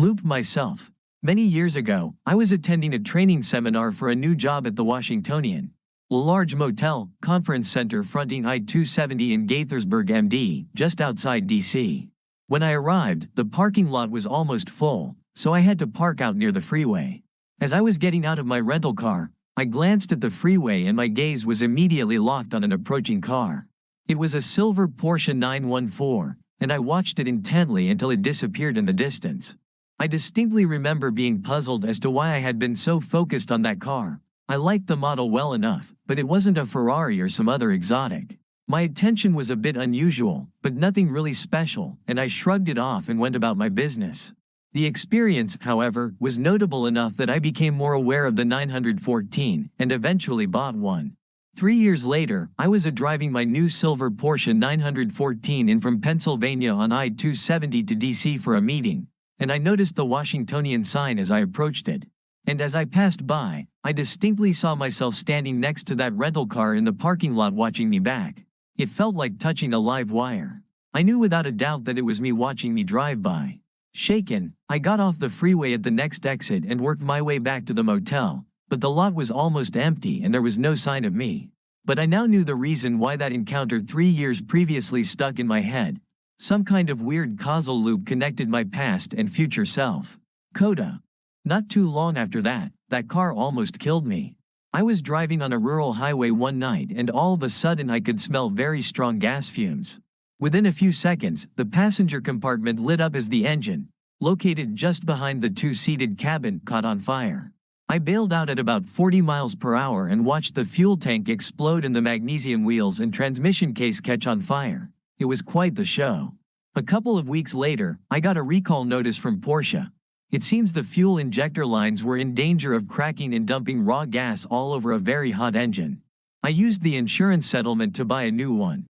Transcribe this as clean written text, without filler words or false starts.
Loop myself. Many years ago, I was attending a training seminar for a new job at the Washingtonian, a large motel conference center fronting I-270 in Gaithersburg, MD, just outside D.C. When I arrived, the parking lot was almost full, so I had to park out near the freeway. As I was getting out of my rental car, I glanced at the freeway and my gaze was immediately locked on an approaching car. It was a silver Porsche 914, and I watched it intently until it disappeared in the distance. I distinctly remember being puzzled as to why I had been so focused on that car. I liked the model well enough, but it wasn't a Ferrari or some other exotic. My attention was a bit unusual, but nothing really special, and I shrugged it off and went about my business. The experience, however, was notable enough that I became more aware of the 914 and eventually bought one. 3 years later, I was driving my new silver Porsche 914 in from Pennsylvania on I-270 to DC for a meeting, and I noticed the Washingtonian sign as I approached it. And as I passed by, I distinctly saw myself standing next to that rental car in the parking lot watching me back. It felt like touching a live wire. I knew without a doubt that it was me watching me drive by. Shaken, I got off the freeway at the next exit and worked my way back to the motel, but the lot was almost empty and there was no sign of me. But I now knew the reason why that encounter 3 years previously stuck in my head. Some kind of weird causal loop connected my past and future self. Coda. Not too long after that, that car almost killed me. I was driving on a rural highway one night and all of a sudden I could smell very strong gas fumes. Within a few seconds, the passenger compartment lit up as the engine, located just behind the two-seated cabin, caught on fire. I bailed out at about 40 miles per hour and watched the fuel tank explode and the magnesium wheels and transmission case catch on fire. It was quite the show. A couple of weeks later, I got a recall notice from Porsche. It seems the fuel injector lines were in danger of cracking and dumping raw gas all over a very hot engine. I used the insurance settlement to buy a new one.